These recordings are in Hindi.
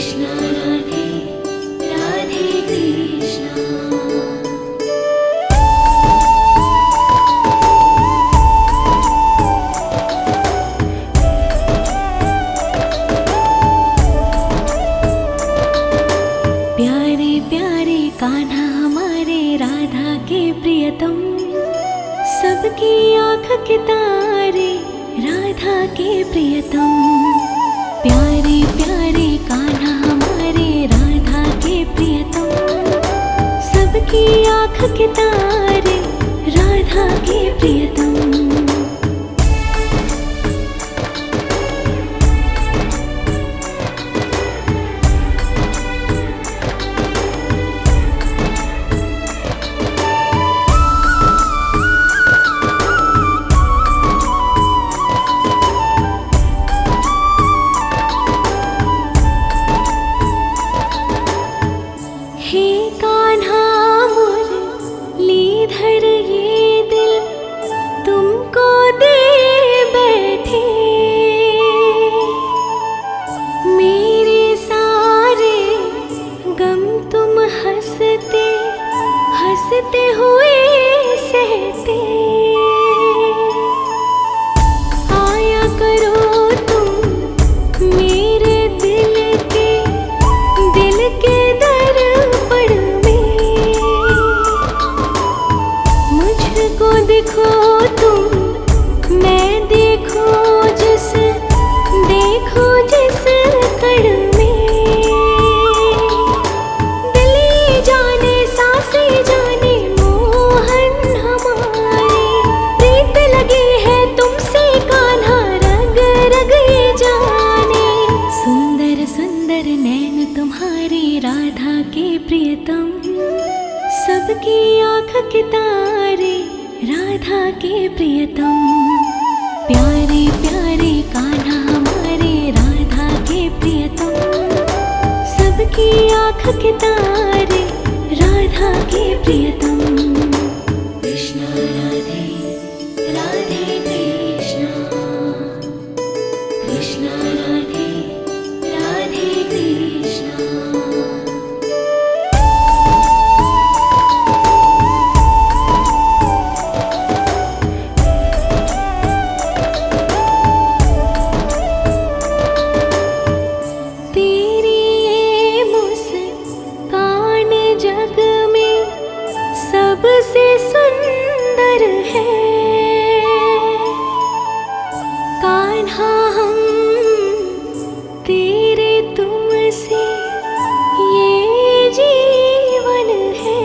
कृष्णा राधे राधे कृष्णा। प्यारे प्यारे कान्हा हमारे राधा के प्रियतम, सबकी आँख के तारे राधा के प्रियतम। प्यारे प्यारे कान्हा हमारे राधा के प्रियतम, सबकी आँख के तारे राधा के प्रियतम। हे कान्हा मुरलीधर ये दिल तुमको दे बैठे, मेरे सारे गम तुम हंसते हंसते हुए सहते। आया करो तुम मेरे दिल के दर्पण में, मुझको देखो तुम मैं देखूं जिस कण में। दिल जाने सांसें जाने मोहन हमारे, प्रीत लगी है तुमसे कान्हा रग रग ये जाने। सुंदर सुंदर नैन तुम्हारे राधा के प्रियतम, सबकी आँख के तारे राधा के प्रियतम। प्यारे प्यारे कान्हा हमारे राधा के प्रियतम, सबकी आँख के तारे राधा के प्रियतम। कृष्णा राधे राधे कृष्णा, कृष्णा राधे राधे कृष्णा। तेरी ये मुस्कान जग में सबसे सुंदर है, कान्हा हम तेरे तुमसे ये जीवन है।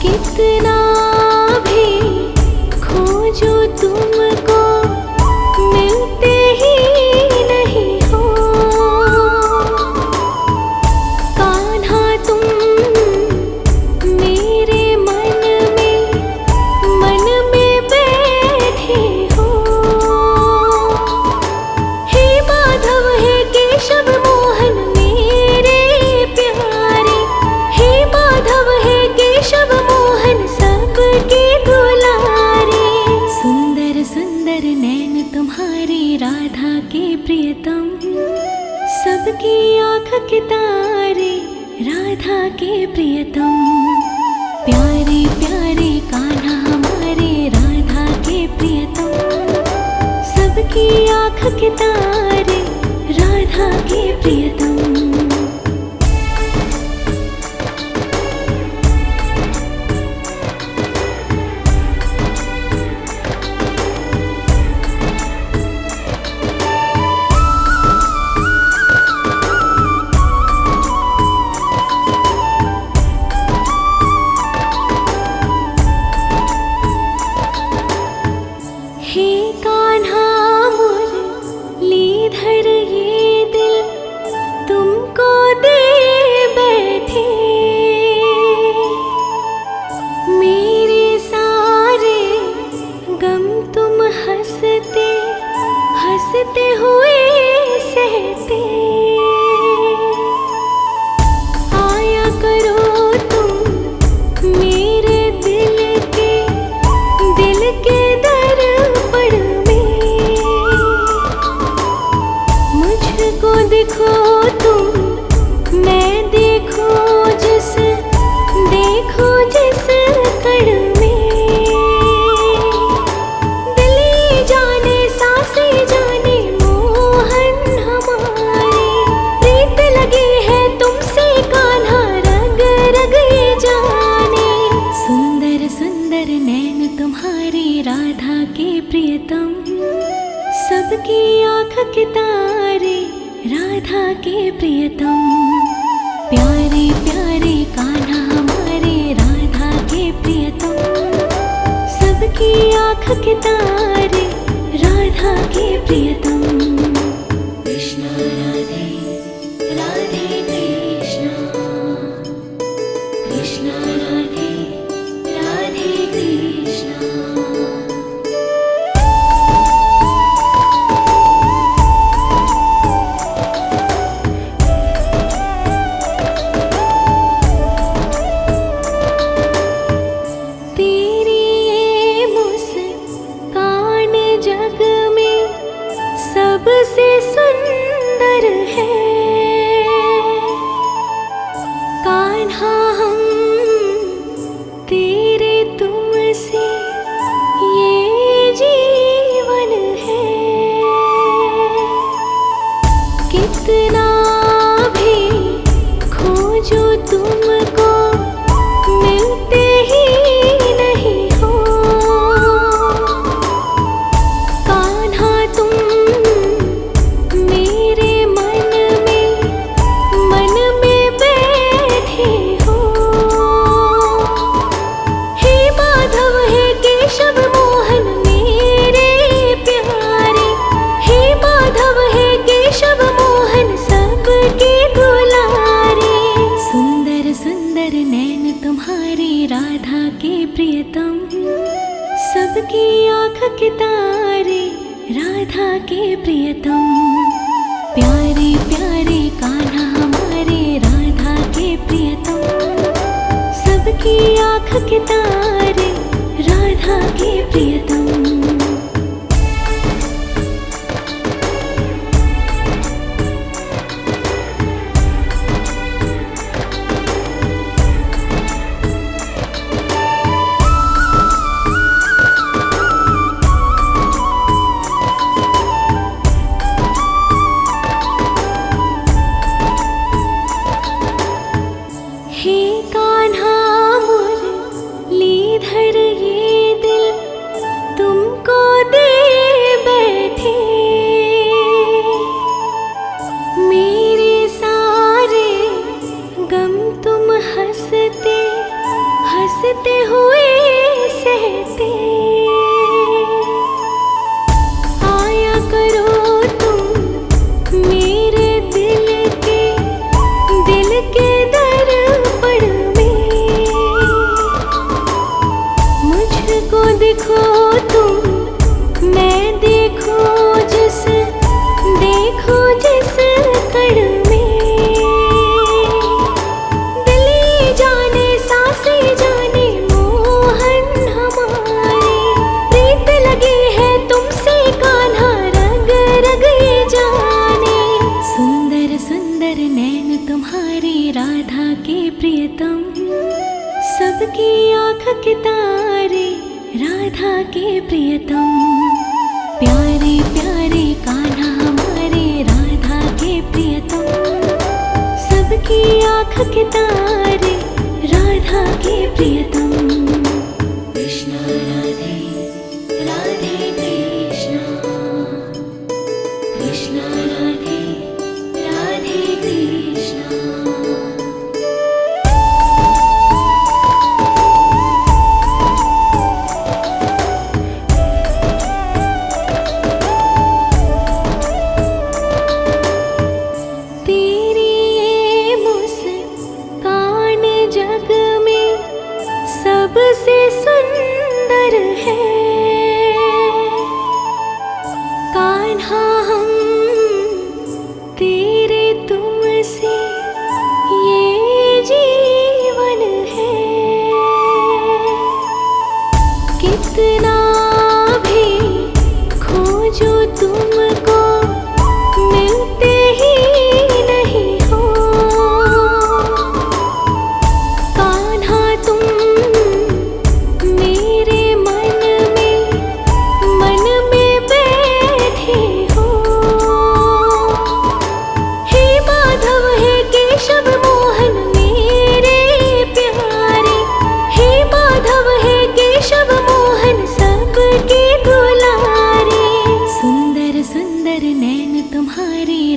कितना भी खोजो तुमको मिलते ही नहीं हो, कान्हा तुम मेरे मन में बैठे हो। हे माधव हे केशव मोहन मेरे प्यारे, हे माधव हे केशव मोहन सबके दुलारे। सुंदर सुंदर नैन तुम्हारे राधा के प्रियतम, सबकी आँख के तारे राधा के प्रियतम। प्यारे प्यारे कान्हा हमारे राधा के प्रियतम, सबकी आँख के तारे राधा के प्रियतम। हे कान्हा मुरलीधर ये दिल देखो तुम, मैं देखूं जिस कण में। दिल ये जाने सांसें जाने मोहन हमारे, प्रीत लगी है तुमसे कान्हा रग रग ये जाने। सुंदर सुंदर नैन तुम्हारे राधा के प्रियतम, सबकी आँख के तारे राधा के प्रियतम। प्यारे प्यारे कान्हा हमारे राधा के प्रियतम, सबकी आँख के तारे राधा के प्रियतम। कृष्ण राधे राधे कृष्ण, कृष्ण राधे राधे कृष्ण। सबसे सुंदर है कान्हा हम तेरे तुमसे ये जीवन है। कितना भी खोजो तुमको मिलते ही नहीं हो। कान्हा तुम राधा के प्रियतम, सबकी आँख के तारे राधा के प्रियतम। प्यारे प्यारे कान्हा हमारे राधा के प्रियतम, सबकी आँख के तारे राधा के प्रियतम। हे कान्हा मुरलीधर ये दिल तुमको दे बैठे। मेरे सारे गम तुम हंसते हंसते हुए सहते। आया करो तुम मेरे दिल के देखो तुम, मैं देखूं जिस कण में। दिल ये जाने सांसें जाने मोहन हमारे, प्रीत लगी है तुमसे कान्हा रग रग ये जाने। सुंदर सुंदर नैन तुम्हारे राधा के प्रियतम, सबकी आँख के तारे राधा के प्रियतम। प्यारे प्यारे कान्हा हमारे राधा के प्रियतम, सबकी आँख के तारे राधा के प्रियतम। कृष्ण राधे राधे कृष्ण, कृष्ण राधे राधे कृष्ण। जग में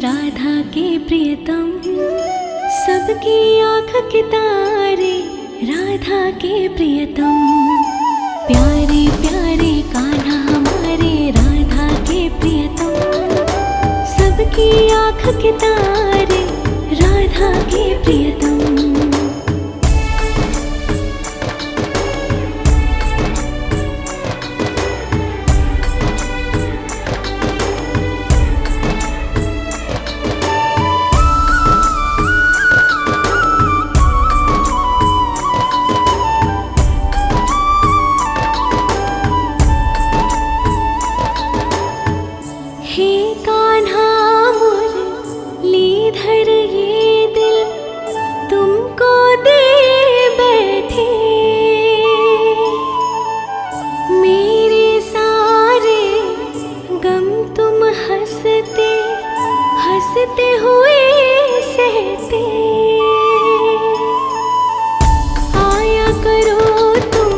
राधा के प्रियतम, सबकी आँख के तारे राधा के प्रियतम। प्यारे प्यारे कान्हा हमारे राधा के प्रियतम, सबकी आँख के तारे राधा के प्रियतम। हे कान्हा मुरलीधर ये दिल तुमको दे बैठे, मेरे सारे गम तुम हंसते हंसते हुए सहते। आया करो तुम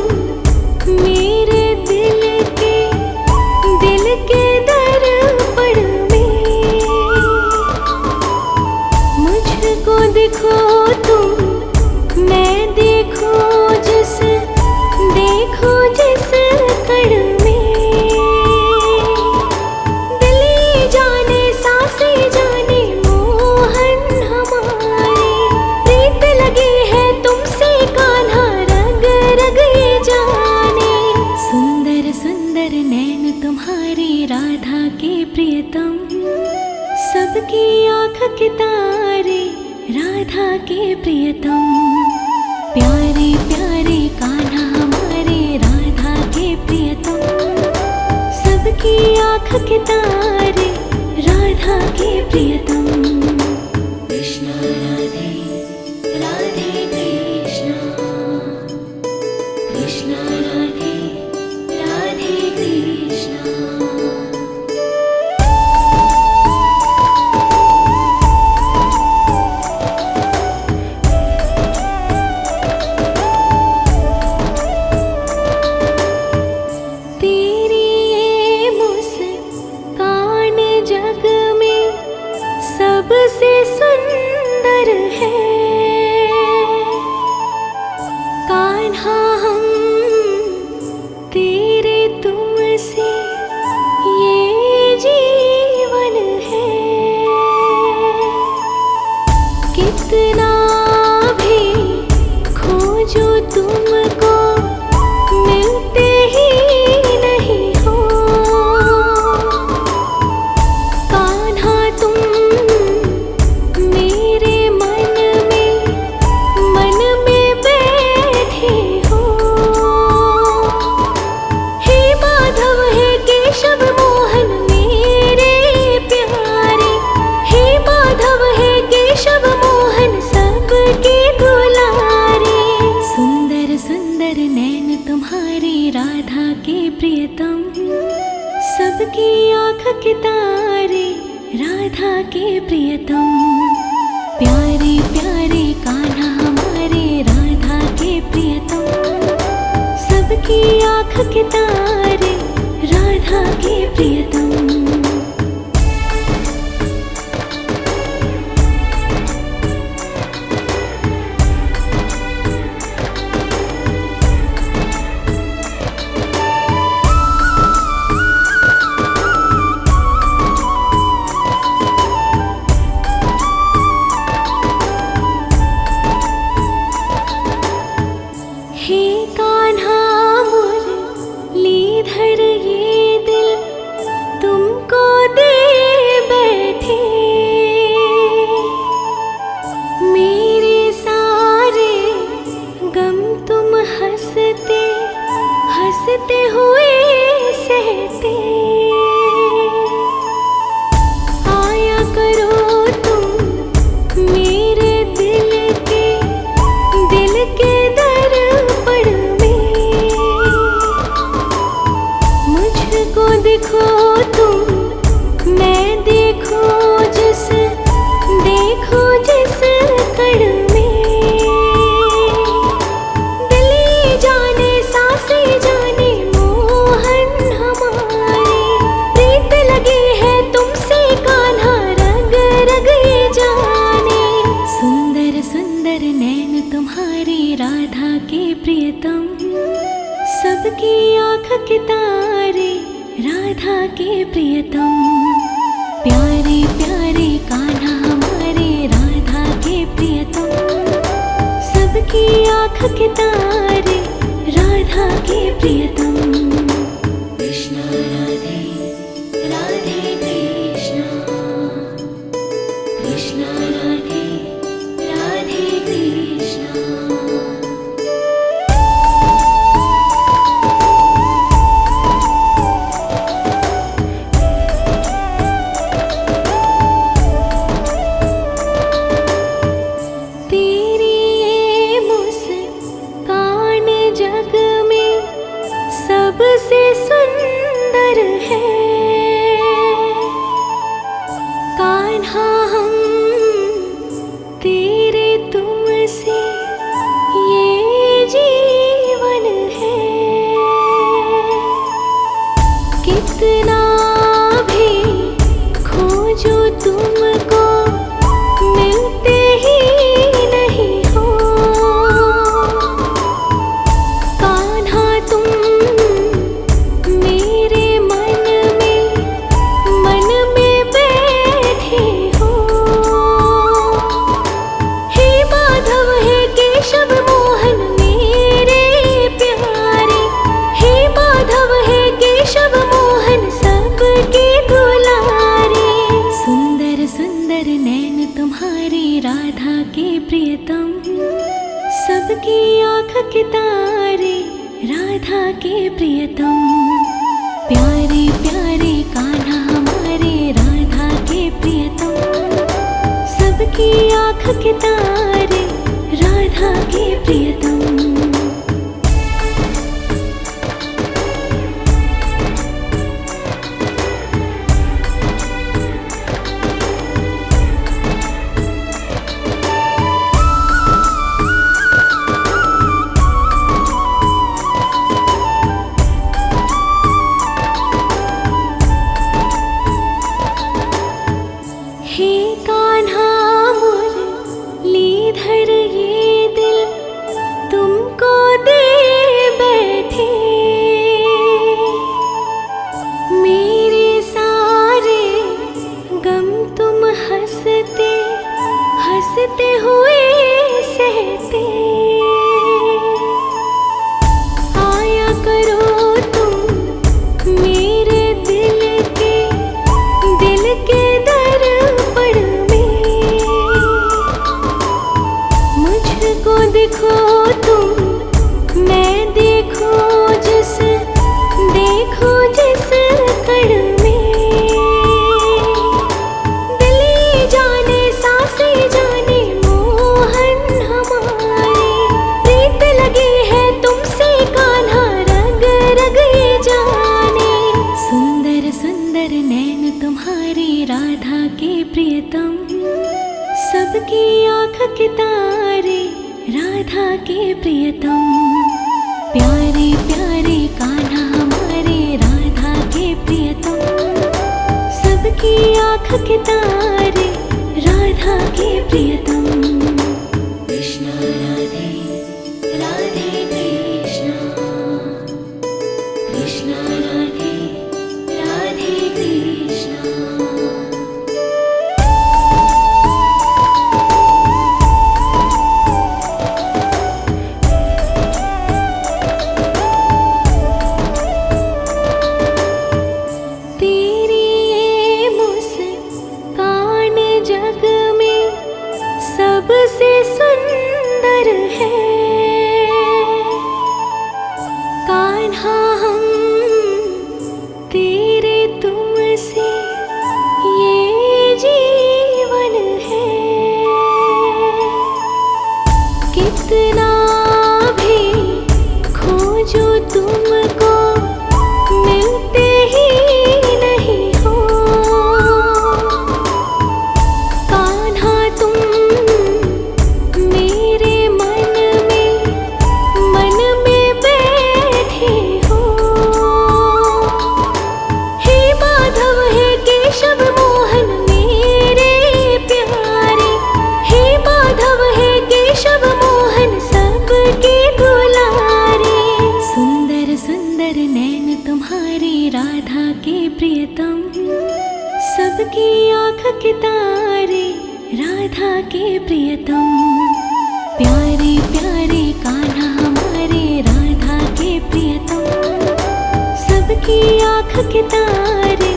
मेरे दिल के मुझको देखो तुम, मैं देखूं जिस कण में। दिल जाने सांसें जाने मोहन हमारे, प्रीत लगी है तुमसे कान्हा रग रग ये जाने। सुंदर सुंदर नैन तुम्हारे राधा के प्रियतम, सबकी आँख के तारे राधा के प्रियतम। प्यारे प्यारे कान्हा हमारे राधा के प्रियतम, सबकी आँख के तारे राधा के प्रियतम। कृष्ण राधे राधे कृष्ण, कृष्ण राधे राधे कृष्ण। सबसे सुंदर है कान्हा हम तेरे तुमसे ये जीवन है। कितना भी खोजो तुमको मिलते ही नहीं हो। कान्हा तुम राधा के प्रियतम, सबकी आँख के तारे राधा के प्रियतम। प्यारे प्यारे कान्हा हमारे राधा के प्रियतम, सबकी आँख के तारे राधा के प्रियतम। हे कान्हा मुरलीधर ये दिल तुम्हारे राधा के प्रियतम, सबकी आँख के तारे राधा के प्रियतम। प्यारे प्यारे कान्हा हमारे राधा के प्रियतम, सबकी आँख के तारे राधा के प्रियतम। हे कान्हा मुरलीधर ये दिल तुमको दे बैठे, मेरे सारे गम तुम हंसते हंसते हुए सहते। आया करो तुम मेरे दिल के मुझको देखो तुम, मैं देखो जिस कण में। दिल जाने सांसें जाने मोहन हमारे, प्रीत लगी है तुमसे कान्हा रग रग ये जाने। सुंदर सुंदर नैन तुम्हारे राधा के प्रियतम, सबकी आँख के तारे राधा के प्रियतम। प्यारे प्यारे कान्हा हमारे राधा के प्रियतम, सबकी आँख के तारे राधा के प्रियतम। कृष्णा राधे राधे कृष्णा, कृष्णा राधे राधे कृष्णा। सबसे सुंदर है कान्हा हम तेरे तुमसे ये जीवन है। कितना भी खोजो तुमको मिलते ही नहीं हो। कान्हा तुम राधा के प्रियतम, सबकी आँख के तारे राधा के प्रियतम। प्यारे प्यारे कान्हा हमारे राधा के प्रियतम, सबकी आँख के तारे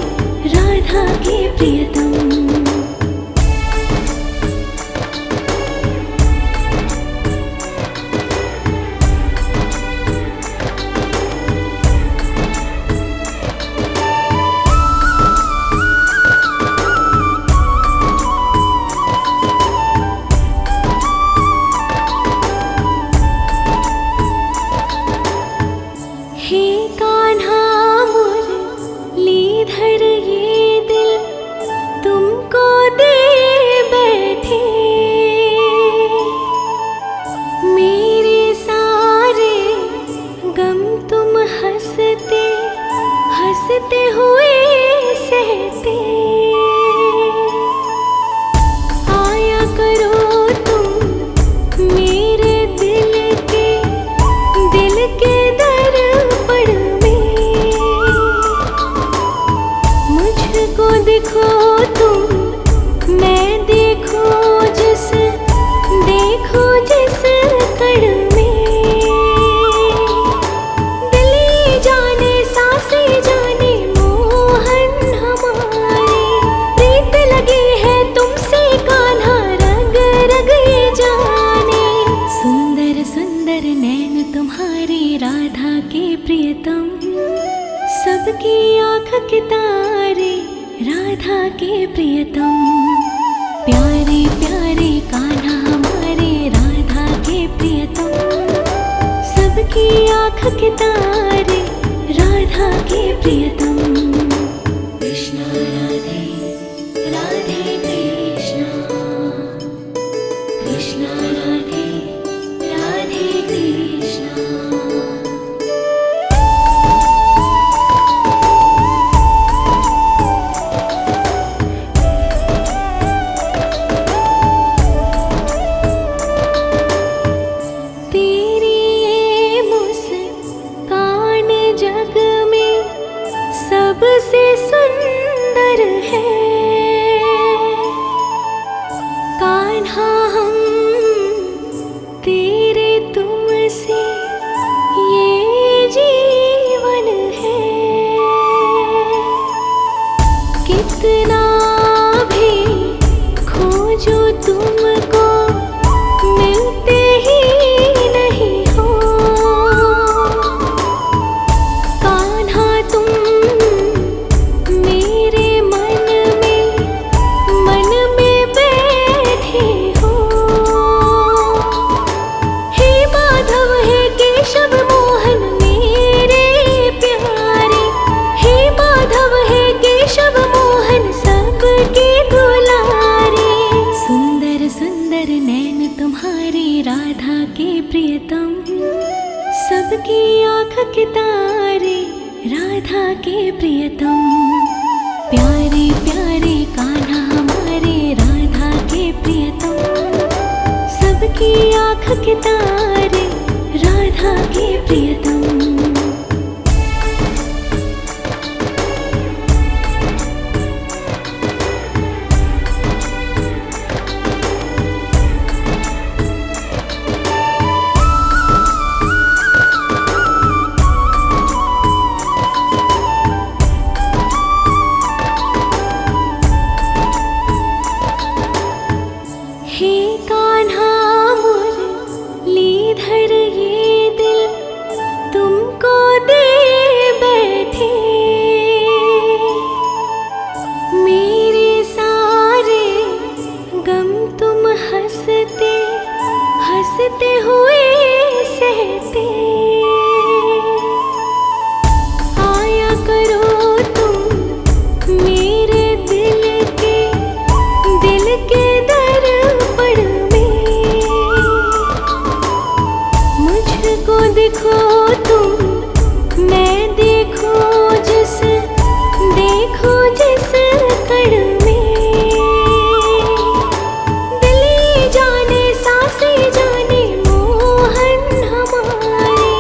राधा के प्रियतम। हे कान्हा मुरलीधर ये दिल के प्रियतम। प्यारे प्यारे कान्हा हमारे राधा के प्रियतम। सबकी आँख के तारे राधा के प्रियतम। हे कान्हा मुरलीधर ये दिल तुमको दे बैठे। मेरे सारे गम तुम हंसते हंसते हुए सहते। आया करो तुम मेरे दिल के मुझको देखो तुम मैं देखो जिस कण में। दिल जाने सांसें जाने मोहन हमारे।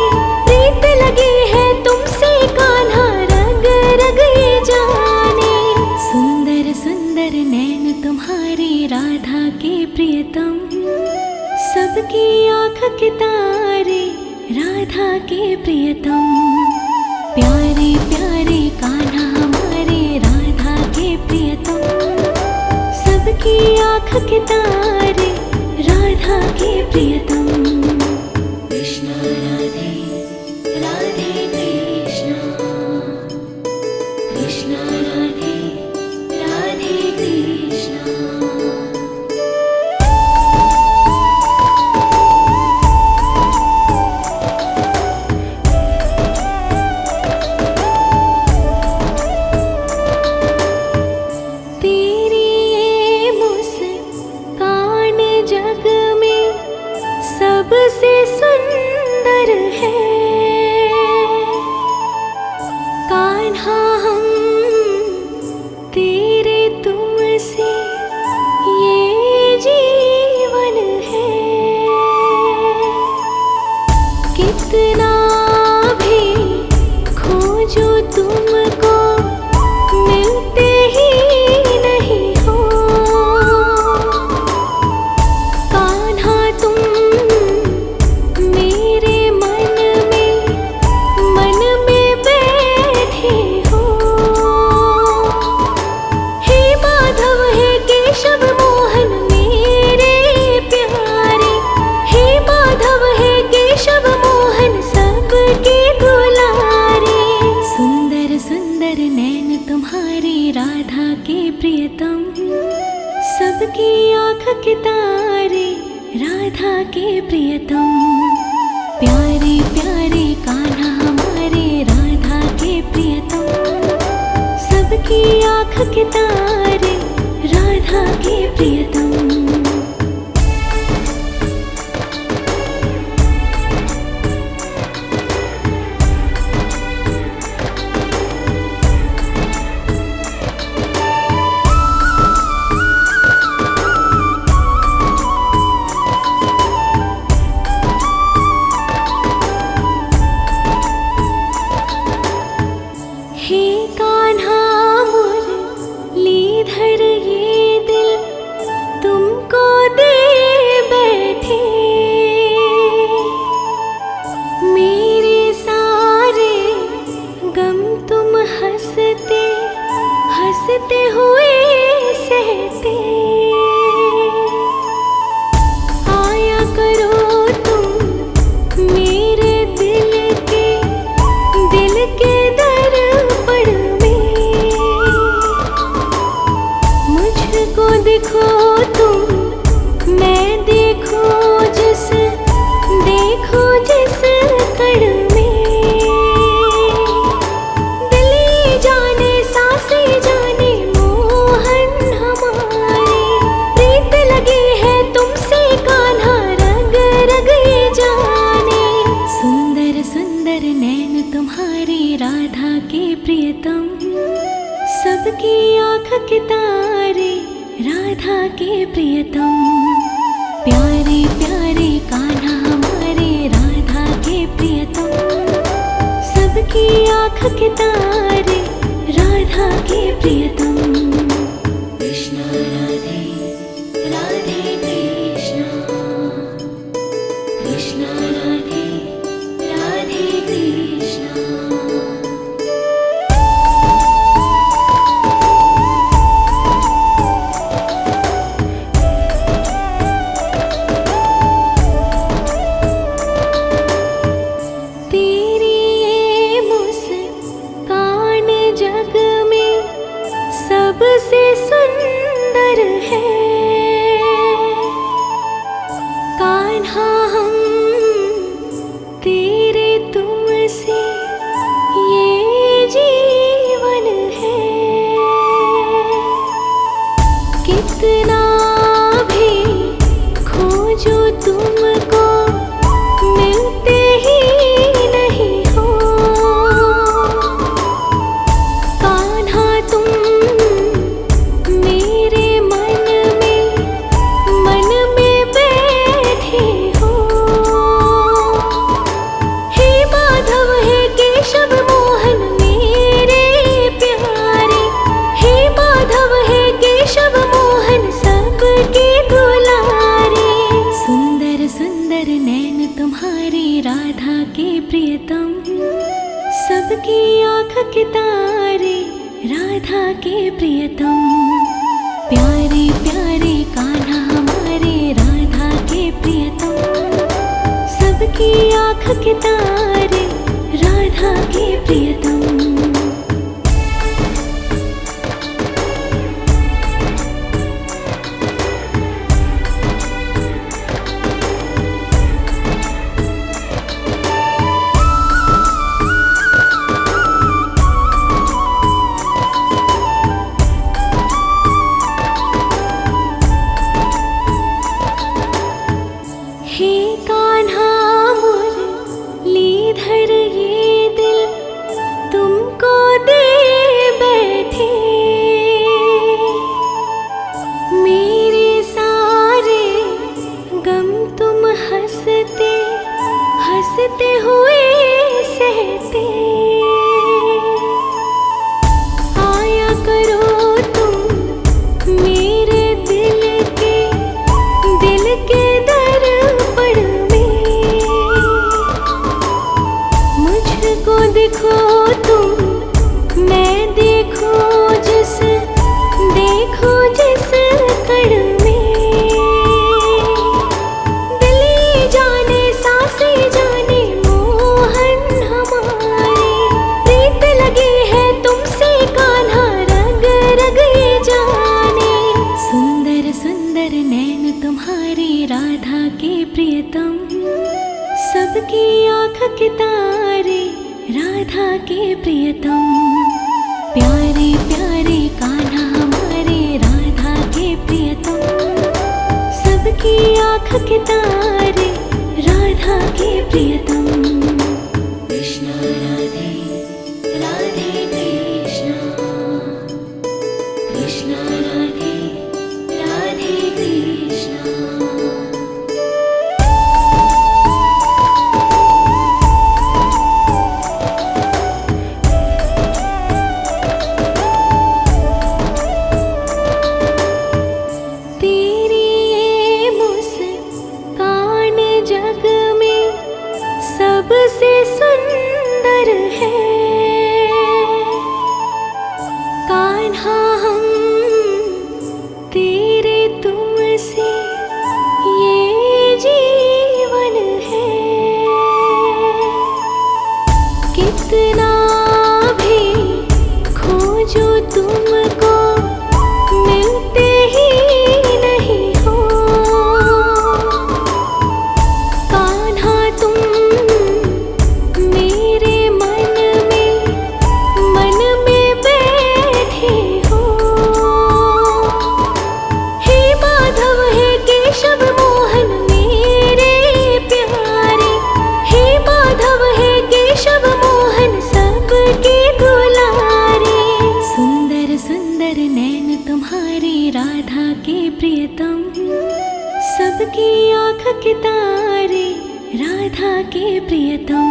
प्रीत लगी है तुमसे कान्हा रग रग ये जाने। सुंदर सुंदर नैन तुम्हारे राधा के प्रियतम। सबकी आँख के तारे राधा के प्रियतम। प्यारे प्यारे कान्हा हमारे राधा के प्रियतम। सबकी आँख के तारे राधा के प्रियतम। कृष्णा राधे राधे कृष्णा। कृष्णा राधे राधे कृष्णा। सबसे सुंदर है कान्हा हम तेरे तुमसे ये जीवन है। कितना भी खोजो तुमको मिलते ही नहीं हो। कान्हा तुम राधा के प्रियतम। सबकी आँख के तारे राधा के प्रियतम। प्यारे प्यारे कान्हा हमारे राधा के प्रियतम। सबकी आँख के तारे राधा के प्रियतम। हे कान्हा मुरलीधर ये दिल नैन तुम्हारे राधा के प्रियतम, सबकी आँख के तारे राधा के प्रियतम। प्यारे प्यारे कान्हा हमारे राधा के प्रियतम, सबकी आँख के तारे राधा के प्रियतम। कृष्णा राधे राधे कृष्णा, कृष्णा राधे राधे कृष्णा। सबसे सुंदर है कान्हा हम तेरे तुमसे ये जीवन है। कितना भी खोजो तुमको मिलते ही नहीं हो। कान्हा तुम राधा के प्रियतम, सबकी आँख के तारे राधा के प्रियतम।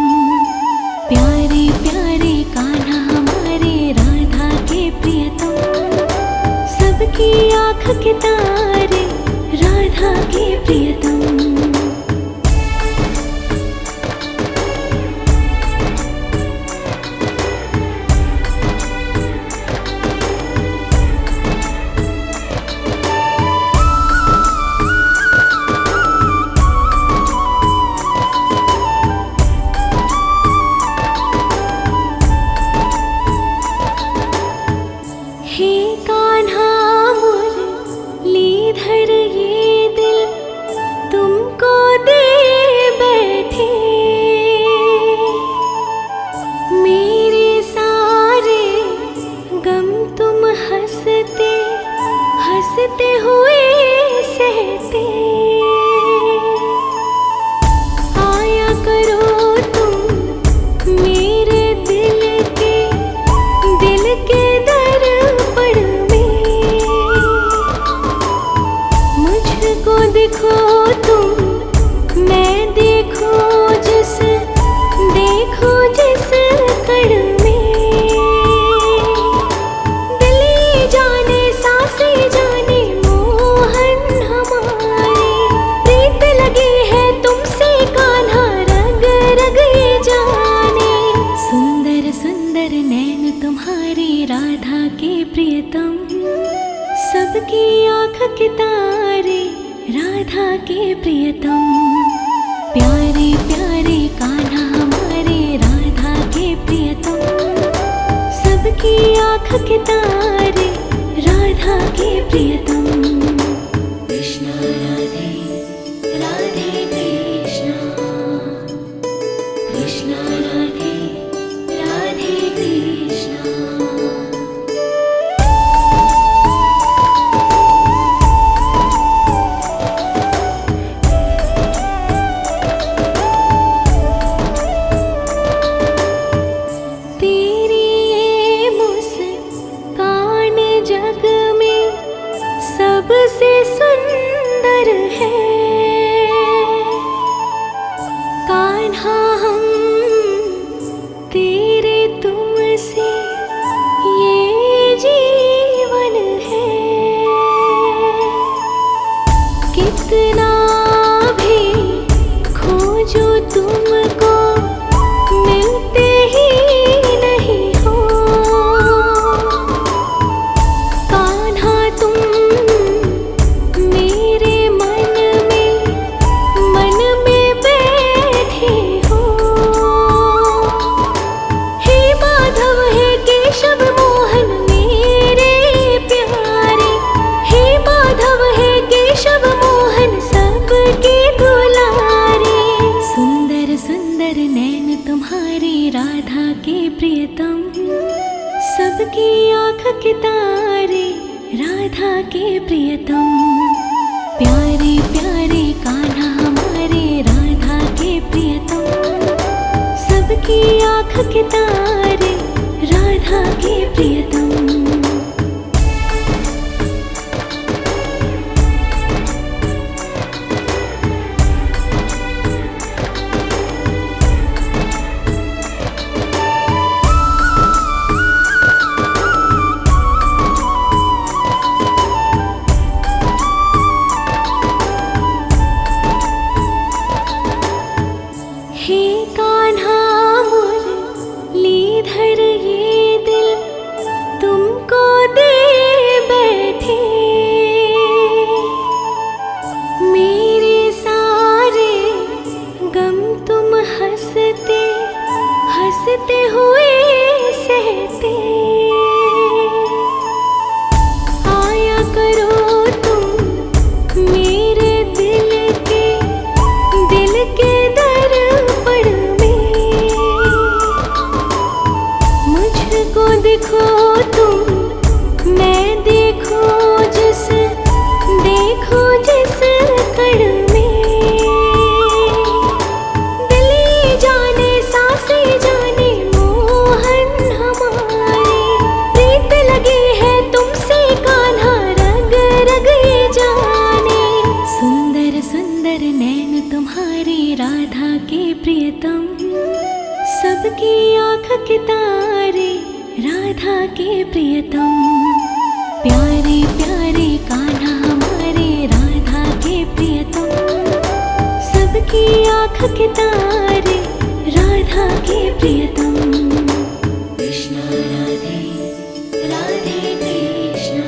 प्यारे प्यारे कान्हा हमारे राधा के प्रियतम, सबकी आँख के तारे राधा के प्रियतम। हे कान्हा मुरलीधर ये दिल तुमको दे बैठे। मेरे सारे गम तुम हंसते हंसते हुए सहते। आया करो तुम मेरे दिल के मुझको देखो तुम, मैं देखो जिस कण में। दिल जाने सांसें जाने मोहन हमारे, प्रीत लगी है तुमसे कान्हा रग रग ये जाने। सुंदर सुंदर नैन तुम्हारे राधा के प्रियतम, सबकी आँख के तारे राधा के प्रियतम। प्यारे प्यारे कान्हा हमारे राधा के प्रियतम, सबकी आँख के तारे राधा के प्रियतम। कृष्णा राधे राधे कृष्णा, कृष्णा राधे राधे कृष्णा। सबसे सुंदर के तारे, राधा के प्रियतम। हे कान्हा मुरलीधर ये दिल तुमको दे बैठे, मेरे सारे गम तुम हंसते हंसते हुए सहते। आया करो तुम मेरे दिल के मुझको देखो तुम, मैं देखो जिस कण में। दिल जाने सांसें जाने मोहन हमारे, प्रीत लगी है तुमसे कान्हा रग रग ये जाने। सुंदर सुंदर नैन तुम्हारे राधा के प्रियतम, सबकी आँख के तारे राधा के प्रियतम। प्यारे प्यारे कान्हा हमारे राधा के प्रियतम, सबकी आँख के तारे राधा के प्रियतम। कृष्णा राधे राधे कृष्णा,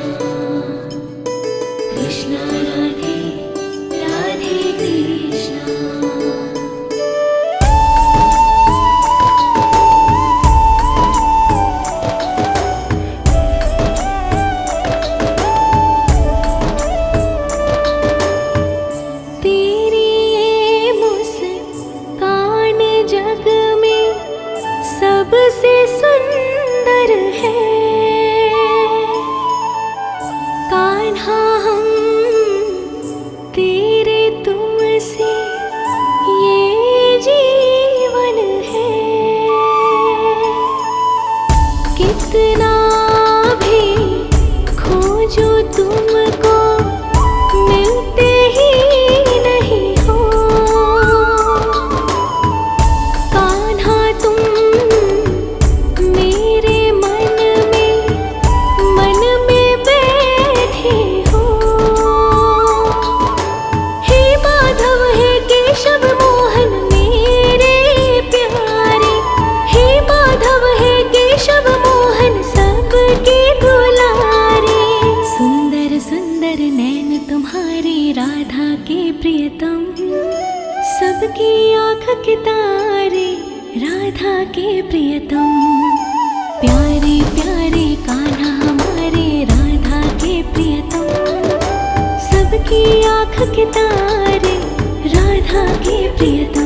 कृष्णा राधे राधे कृष्णा। सबसे सुंदर है कान्हा हम तेरे तुमसे ये जीवन है। कितना भी खोजो तुमको मिलते ही नहीं हो। कान्हा तुम राधा के प्रियतम, सबकी आँख के तारे राधा के प्रियतम। प्यारे प्यारे कान्हा हमारे राधा के प्रियतम, सबकी आँख के तारे राधा के प्रियतम।